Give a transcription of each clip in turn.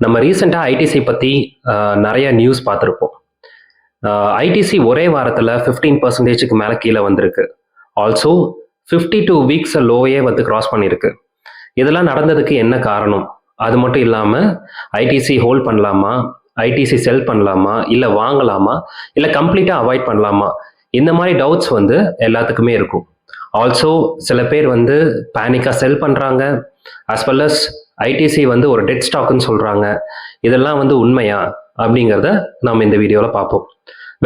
நம்ம ரீசெண்டாக ஐடிசி பற்றி நிறைய நியூஸ் பார்த்துருப்போம். ஐடிசி ஒரே வாரத்தில் 15% மேலே கீழே வந்திருக்கு. ஆல்சோ 52 வீக்ஸ் லோயே வந்து கிராஸ் பண்ணியிருக்கு. இதெல்லாம் நடந்ததுக்கு என்ன காரணம்? அது மட்டும் இல்லாமல் ஐடிசி ஹோல்ட் பண்ணலாமா, ஐடிசி செல் பண்ணலாமா, இல்லை வாங்கலாமா, இல்லை கம்ப்ளீட்டாக அவாய்ட் பண்ணலாமா, இந்த மாதிரி டவுட்ஸ் வந்து எல்லாத்துக்குமே இருக்கும். ஆல்சோ சில பேர் வந்து பேனிக்காக செல் பண்ணுறாங்க, as well as ஐடிசி வந்து ஒரு டெட் ஸ்டாக்னு சொல்கிறாங்க. இதெல்லாம் வந்து உண்மையா அப்படிங்கிறத நம்ம இந்த வீடியோவில் பார்ப்போம்.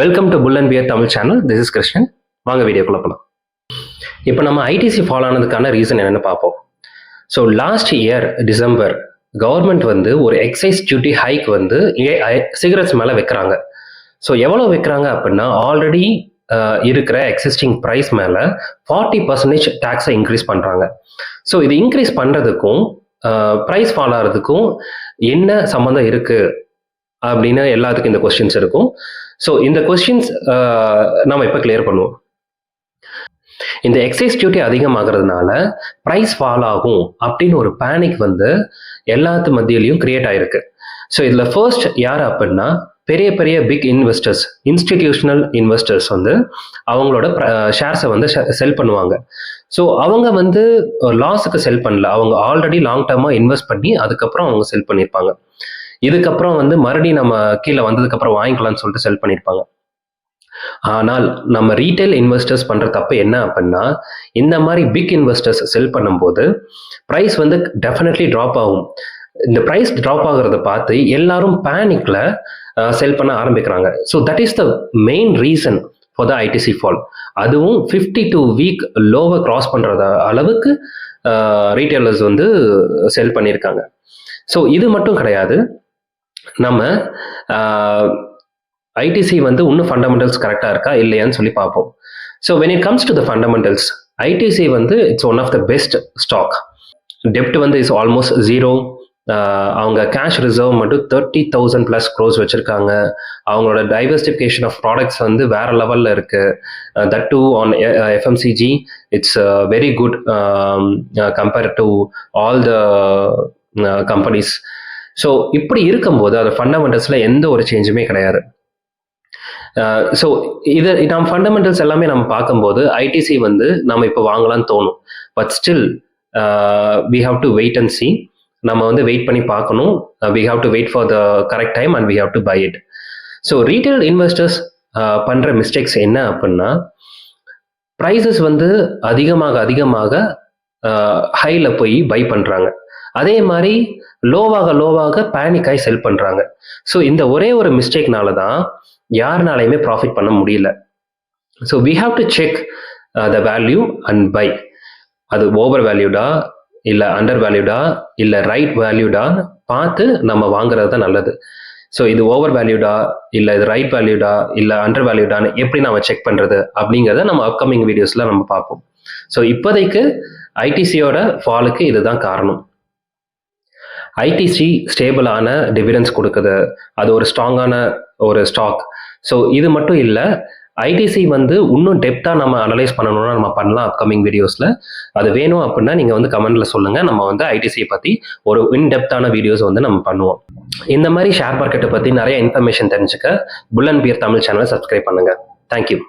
Welcome to bull and bear Tamil channel. This is Krishnan. வாங்க வீடியோக்குள்ள போகலாம். இப்போ நம்ம ஐடிசி ஃபால் ஆனதுக்கான ரீசன் என்னென்னு பார்ப்போம். So last year December government வந்து ஒரு எக்ஸைஸ் டியூட்டி ஹைக் வந்து சிகரெட்ஸ் மேலே வைக்கிறாங்க. ஸோ எவ்வளோ வைக்கிறாங்க அப்படின்னா, ஆல்ரெடி இருக்கிற எக்ஸிஸ்டிங் ப்ரைஸ் மேலே 40% டேக்ஸை இன்க்ரீஸ் பண்ணுறாங்க. ஸோ இது இன்க்ரீஸ் பண்ணுறதுக்கும் ப்ரைஸ் ஃபால் ஆகிறதுக்கும் என்ன சம்மந்தம் இருக்குது அப்படின்னு எல்லாத்துக்கும் இந்த கொஸ்டின்ஸ் இருக்கும். ஸோ இந்த கொஸ்டின்ஸ் நம்ம இப்போ கிளியர் பண்ணுவோம். இந்த எக்ஸைஸ் டியூட்டி அதிகமாகிறதுனால ப்ரைஸ் ஃபால் ஆகும் அப்படின்னு ஒரு பேனிக் வந்து எல்லாத்து மத்தியிலையும் கிரியேட் ஆயிருக்கு. ஸோ இதில் ஃபர்ஸ்ட் யார் அப்படின்னா, பெரிய பெரிய பிக் இன்வெஸ்டர்ஸ், இன்ஸ்டிடியூஷனல் இன்வெஸ்டர்ஸ் வந்து அவங்களோட ஷேர்ஸை வந்து செல் பண்ணுவாங்க. ஸோ அவங்க வந்து லாஸுக்கு செல் பண்ணல, அவங்க ஆல்ரெடி லாங் டேர்மாக இன்வெஸ்ட் பண்ணி அதுக்கப்புறம் அவங்க செல் பண்ணியிருப்பாங்க. இதுக்கப்புறம் வந்து மறுபடியும் நம்ம கீழே வந்ததுக்கப்புறம் வாங்கிக்கலாம்னு சொல்லிட்டு செல் பண்ணியிருப்பாங்க. ஆனால் நம்ம ரீட்டைல் இன்வெஸ்டர்ஸ் பண்ணுற தப்பு என்ன அப்படின்னா, இந்த மாதிரி பிக் இன்வெஸ்டர்ஸ் செல் பண்ணும்போது ப்ரைஸ் வந்து டெஃபினெட்லி ட்ராப் ஆகும். இந்த ப்ரைஸ் ட்ராப் ஆகிறத பார்த்து எல்லாரும் பேனிக்ல செல் பண்ண ஆரம்பிக்கிறாங்க. So that is the main reason for the ITC fall. அதுவும் 52 வீக் லோவை கிராஸ் பண்ணுறத அளவுக்கு ரீட்டைலர்ஸ் வந்து செல் பண்ணியிருக்காங்க. ஸோ இது மட்டும் கிடையாது, நம்ம ஐடிசி வந்து இன்னும் ஃபண்டமெண்டல்ஸ் கரெக்டாக இருக்கா இல்லையான்னு சொல்லி பார்ப்போம். So when it comes to the fundamentals, ITC வந்து it's one of the best stock. டெப்ட் வந்து இஸ் ஆல்மோஸ்ட் ஜீரோ. அவங்க கேஷ் ரிசர்வ் மட்டும் 30,000+ க்ரோஸ் வச்சுருக்காங்க. அவங்களோட டைவர்சிஃபிகேஷன் ஆஃப் ப்ராடக்ட்ஸ் வந்து வேறு லெவலில் இருக்குது. That too on FMCG it's very good compare to all the companies. So இப்படி இருக்கும்போது அது ஃபண்டமெண்டல்ஸில் எந்த ஒரு சேஞ்சுமே கிடையாது. ஸோ இது நம்ம ஃபண்டமெண்டல்ஸ் எல்லாமே நம்ம பார்க்கும்போது ஐடிசி வந்து நம்ம இப்போ வாங்கலாம்னு தோணும். But still we have to wait and see. நம்ம வந்து வெயிட் பண்ணி பார்க்கணும். we have to wait for the correct time and we have to buy it. So retail investors பண்ணுற மிஸ்டேக்ஸ் என்ன அப்படின்னா, ப்ரைஸஸ் வந்து அதிகமாக ஹையில் போய் பை பண்ணுறாங்க. அதே மாதிரி லோவாக பேனிக்காய் செல் பண்ணுறாங்க. ஸோ இந்த ஒரே ஒரு மிஸ்டேக்னால தான் யாருனாலையுமே ப்ராஃபிட் பண்ண முடியல. So we have to check the value and buy. அது ஓவர் வேல்யூடா இல்லை அண்டர் வேல்யூடா இல்லை ரைட் வேல்யூடா பார்த்து நம்ம வாங்குறது தான் நல்லது. ஸோ இது ஓவர் வேல்யூடா இல்லை இது ரைட் வேல்யூடா இல்லை அண்டர் வேல்யூடான்னு எப்படி நம்ம செக் பண்ணுறது அப்படிங்கிறத நம்ம அப்கமிங் வீடியோஸில் நம்ம பார்ப்போம். ஸோ இப்போதைக்கு ஐடிசியோட ஃபாலுக்கு இதுதான் காரணம். ஐடிசி ஸ்டேபிளான டிவிடெண்ட்ஸ் கொடுக்குது, அது ஒரு ஸ்ட்ராங்கான ஒரு ஸ்டாக். ஸோ இது மட்டும் இல்லை, ஐடிசி வந்து இன்னும் டெப்த்தாக நம்ம அனலைஸ் பண்ணணும்னா நம்ம பண்ணலாம் அப்கமிங் வீடியோஸில். அது வேணும் அப்படின்னா நீங்கள் வந்து கமெண்ட்டில் சொல்லுங்கள். நம்ம வந்து ஐடிசியை பற்றி ஒரு இன்டெப்த்தான வீடியோஸ் வந்து நம்ம பண்ணுவோம். இந்த மாதிரி ஷேர் மார்க்கெட்டை பற்றி நிறைய இன்ஃபர்மேஷன் தெரிஞ்சுக்க புல் அண்ட் பியர் தமிழ் சேனலை சப்ஸ்கிரைப் பண்ணுங்கள். தேங்க்யூ.